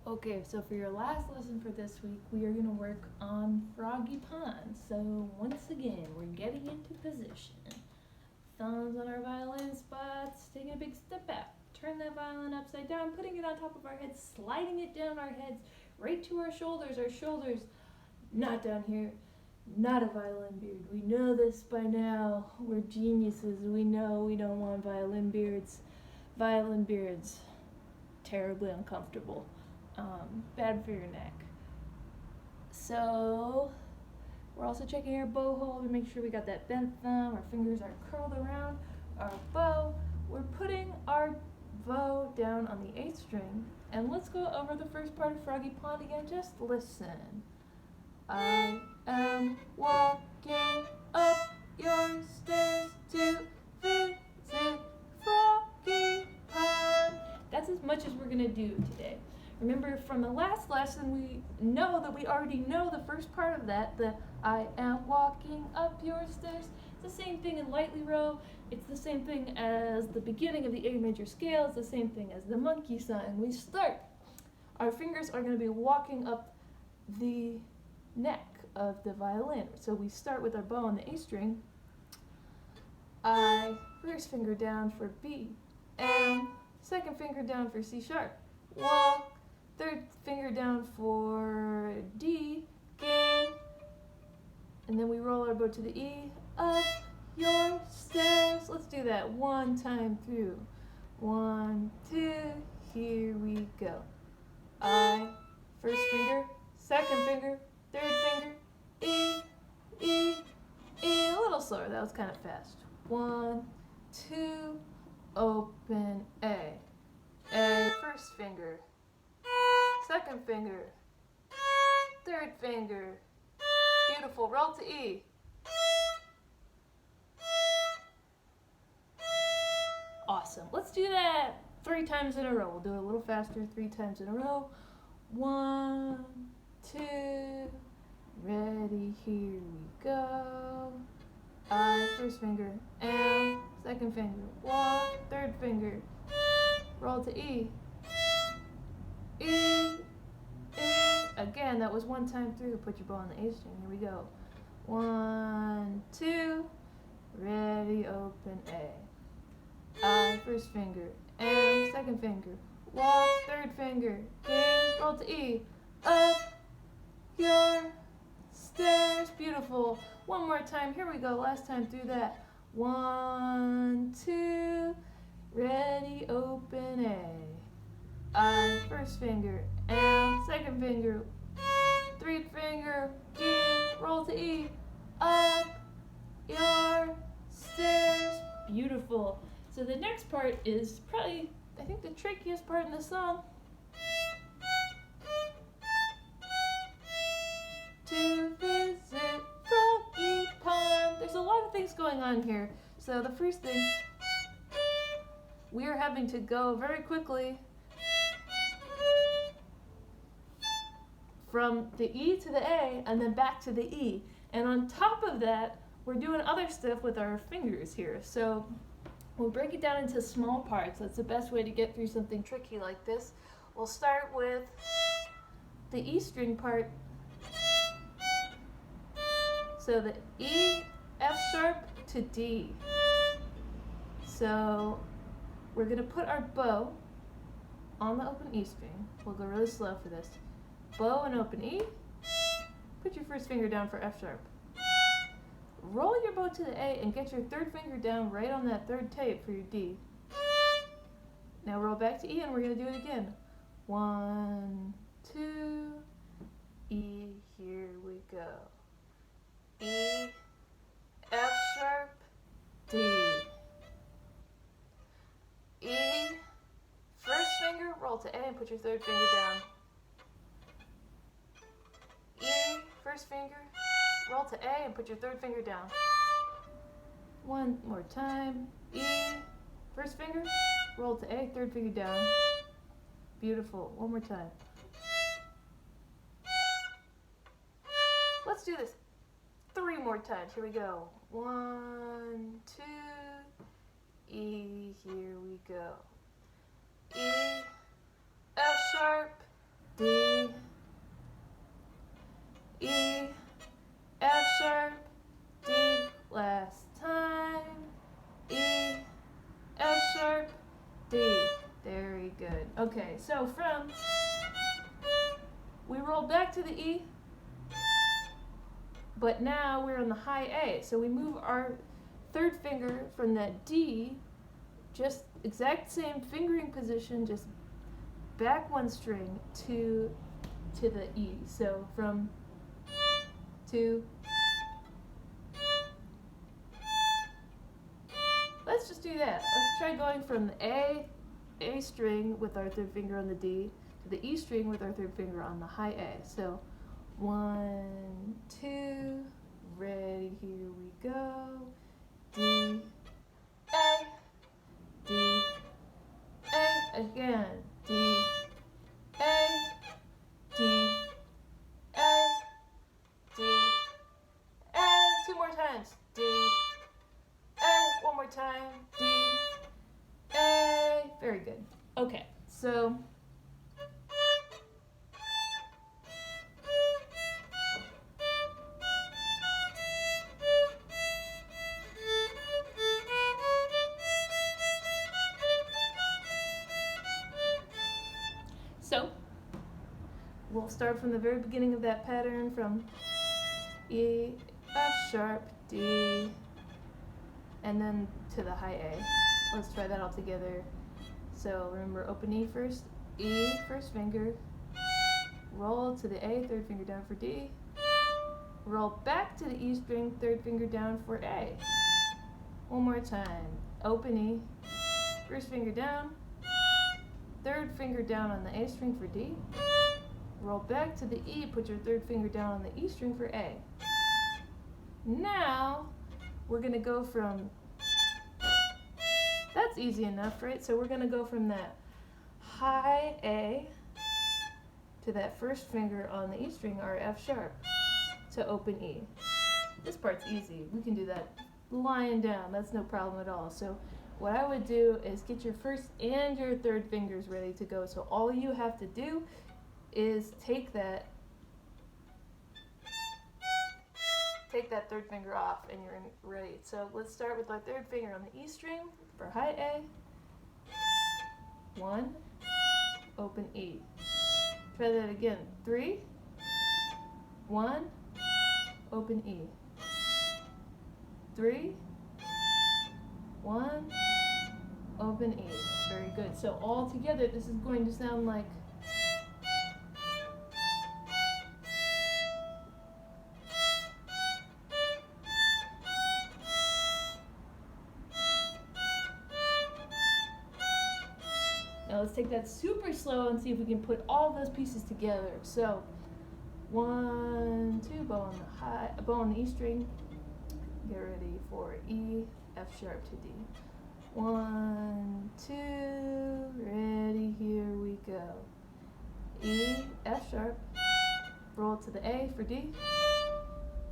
Okay, so for your last lesson for this week, we are going to work on Froggy Pond. So once again, we're getting into position. Thumbs on our violin spots, taking a big step back. Turn that violin upside down, putting it on top of our heads, sliding it down our heads, right to our shoulders. Our shoulders, not down here, not a violin beard. We know this by now. We're geniuses. We know we don't want violin beards. Violin beards, terribly uncomfortable. Bad for your neck. So we're also checking our bow hole to make sure we got that bent thumb. Our fingers are curled around our bow. We're putting our bow down on the 8th string. And let's go over the first part of Froggy Pond again. Just listen. I am walking up your stairs to visit Froggy Pond. That's as much as we're going to do today. Remember from the last lesson, we know that we already know the first part of that, the I am walking up your stairs. It's the same thing in lightly row. It's the same thing as the beginning of the A major scale. It's the same thing as the monkey sign. We start. Our fingers are going to be walking up the neck of the violin. So we start with our bow on the A string. I, first finger down for B, and second finger down for C sharp. Walk, third finger down for D, gang, and then we roll our bow to the E, up your stairs. Let's do that one time through. 1, 2, here we go. I, first finger, second finger, third finger, E, E, E. A little slower, that was kind of fast. 1, 2, open A. A, first finger, second finger, third finger. Beautiful, roll to E. Awesome. Let's do that 3 times in a row. We'll do it a little faster, 3 times in a row. 1, 2, ready, here we go. I, first finger, and second finger, walk, third finger, roll to E. E, E. Again, that was 1 time through. Put your bow on the A string. Here we go. 1, 2, ready, open A. I, first finger, and second finger, walk, third finger, gang, roll to E, up your stairs. Beautiful. 1 more time. Here we go. Last time through that. 1, 2, ready, open A. I, first finger, and second finger, third finger, gang, roll to E, up your stairs. Beautiful. So the next part is probably, I think, the trickiest part in the song. To visit Froggy Pond. There's a lot of things going on here. So the first thing, we are having to go very quickly from the E to the A and then back to the E. And on top of that, we're doing other stuff with our fingers here. So we'll break it down into small parts. That's the best way to get through something tricky like this. We'll start with the E string part. So the E, F sharp to D. So we're going to put our bow on the open E string. We'll go really slow for this. Bow and open E. Put your first finger down for F sharp. Roll your bow to the A and get your third finger down right on that third tape for your D. Now roll back to E and we're going to do it again. 1, 2, E, here we go. E, F sharp, D. E, first finger, roll to A and put your third finger down. E, first finger, roll to A and put your third finger down. 1 more time. E, first finger, roll to A, third finger down. Beautiful. 1 more time. Let's do this 3 more times. Here we go. 1, 2, E, here we go. E, F sharp, D. Okay, so we roll back to the E, but now we're on the high A. So we move our third finger from that D, just exact same fingering position, just back one string to the E. So from to, let's just do that. Let's try going from the A string with our third finger on the D to the E string with our third finger on the high A. So 1, 2, ready, here we go. D, A, D, A, again. D, A, D, A, D, A, 2 more times. D, A, 1 more time. D, A, very good. Okay, so we'll start from the very beginning of that pattern, from E, F sharp, D, and then to the high A. Let's try that all together. So remember, open E first, E, first finger, roll to the A, third finger down for D, roll back to the E string, third finger down for A. One more time, open E, first finger down, third finger down on the A string for D, roll back to the E, put your third finger down on the E string for A. Now, we're going to go from, that's easy enough, right? So we're going to go from that high A to that first finger on the E string, our F sharp, to open E. This part's easy. We can do that lying down. That's no problem at all. So what I would do is get your first and your third fingers ready to go. So all you have to do is take that third finger off and you're ready. So let's start with our third finger on the E string for high A. 1, open E. Try that again. 3, 1, open E. 3, 1, open E. Very good. So all together, this is going to sound like Now let's take that super slow and see if we can put all those pieces together. So 1, 2, bow on the E string. Get ready for E, F sharp to D. 1, 2, ready, here we go. E, F sharp, roll to the A for D,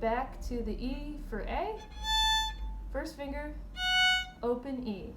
back to the E for A, first finger, open E.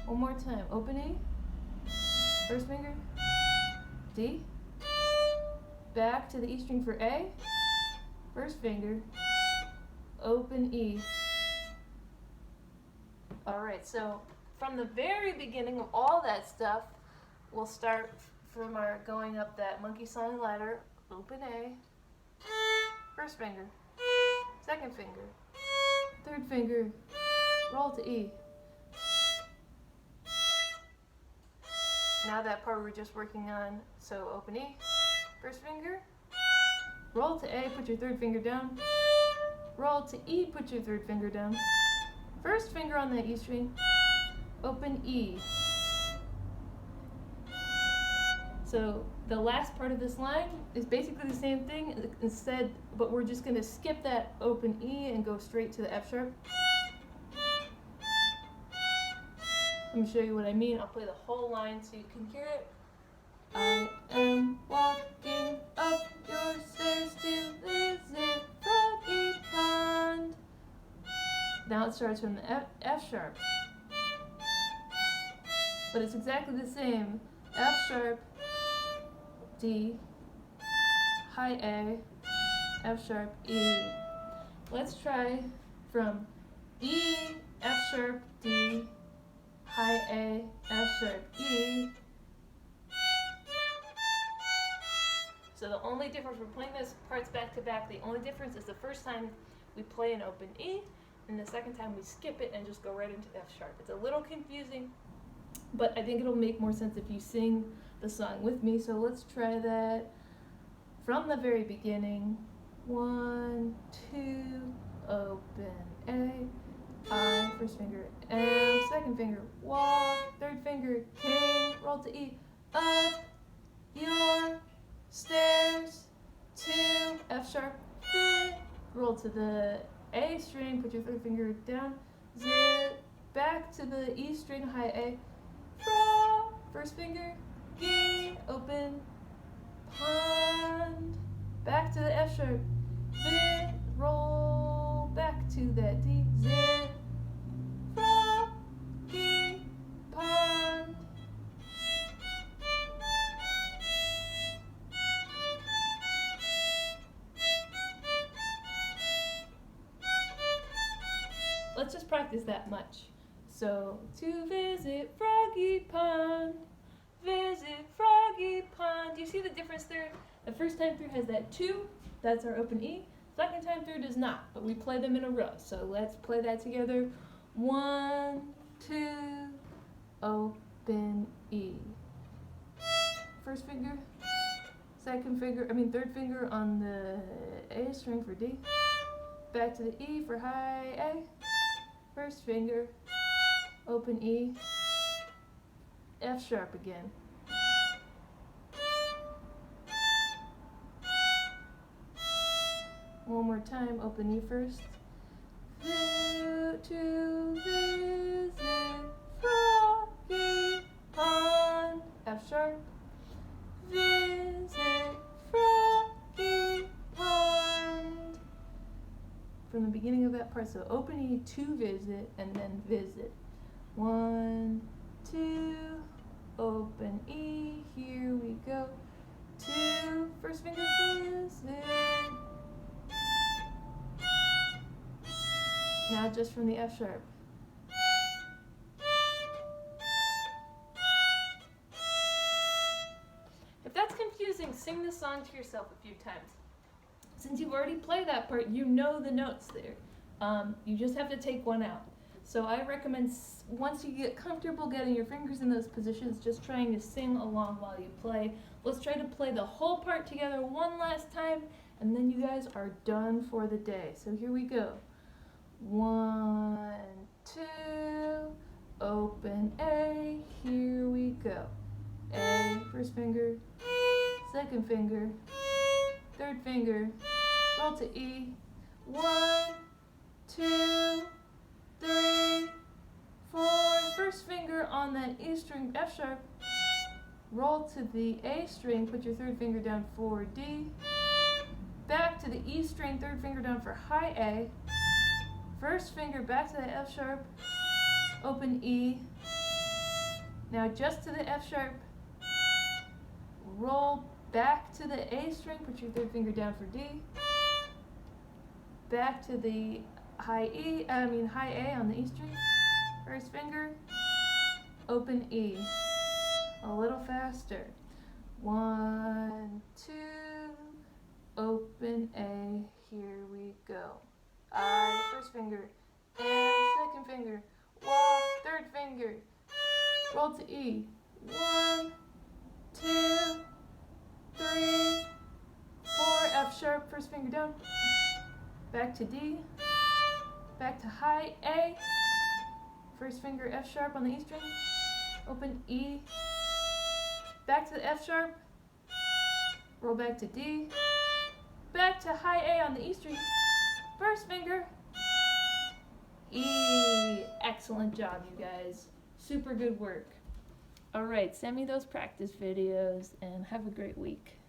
One more time, open E, first finger, D, back to the E string for A, first finger, open E. Alright, so from the very beginning of all that stuff, we'll start from our going up that monkey song ladder, open A, first finger, second finger, third finger, roll to E. Now that part we were just working on, so open E, first finger, roll to A, put your third finger down, roll to E, put your third finger down, first finger on that E string, open E. So the last part of this line is basically the same thing instead, but we're just going to skip that open E and go straight to the F sharp. Let me show you what I mean. I'll play the whole line so you can hear it. I am walking up your stairs to visit Froggy Pond. Now it starts from the F sharp. But it's exactly the same. F sharp, D, high A, F sharp, E. Let's try from E, F sharp, D, high A, F sharp, E, So the only difference, we're playing those parts back to back, the only difference is the first time we play an open E, and the second time we skip it and just go right into F sharp. It's a little confusing, but I think it'll make more sense if you sing the song with me. So let's try that from the very beginning. 1, 2, open A, I, first finger M, second finger walk, third finger king, roll to E, up your stairs to F sharp, roll to the A string, put your third finger down, zip, back to the E string, high A, fra, first finger, G, open, pond, back to the F sharp, vi, roll, back to that D, zip, Froggy, pond. Let's just practice that much. So, to visit Froggy Pond, visit Froggy Pond. Do you see the difference there? The first time through has that 2, that's our open E. Second time through does not, but we play them in a row. So let's play that together. 1, 2, open E. First finger, third finger on the A string for D. Back to the E for high A. First finger, open E, F sharp again. One more time, open E first. To visit Froggy Pond, F sharp. Visit Froggy Pond. From the beginning of that part, so open E to visit and then visit. 1, 2, open E, here we go. 2, first finger visit. Now just from the F sharp. If that's confusing, sing the song to yourself a few times. Since you've already played that part, you know the notes there. You just have to take one out. So I recommend, once you get comfortable getting your fingers in those positions, just trying to sing along while you play. Let's try to play the whole part together one last time, and then you guys are done for the day. So here we go. 1, 2, open A, here we go. A, first finger, second finger, third finger, roll to E. 1, 2, 3, 4, first finger on that E string, F sharp, roll to the A string, put your third finger down for D, back to the E string, third finger down for high A, first finger back to the F sharp, open E, now just to the F sharp, roll back to the A string, put your third finger down for D, back to the high A on the E string, first finger, open E, a little faster. 1, 2, open A, here we go. I, first finger, and second finger, walk, third finger, roll to E. 1, 2, 3, 4, F sharp, first finger down, back to D, back to high A, first finger F sharp on the E string, open E, back to the F sharp, roll back to D, back to high A on the E string, first finger, E. Excellent job, you guys. Super good work. All right, send me those practice videos and have a great week.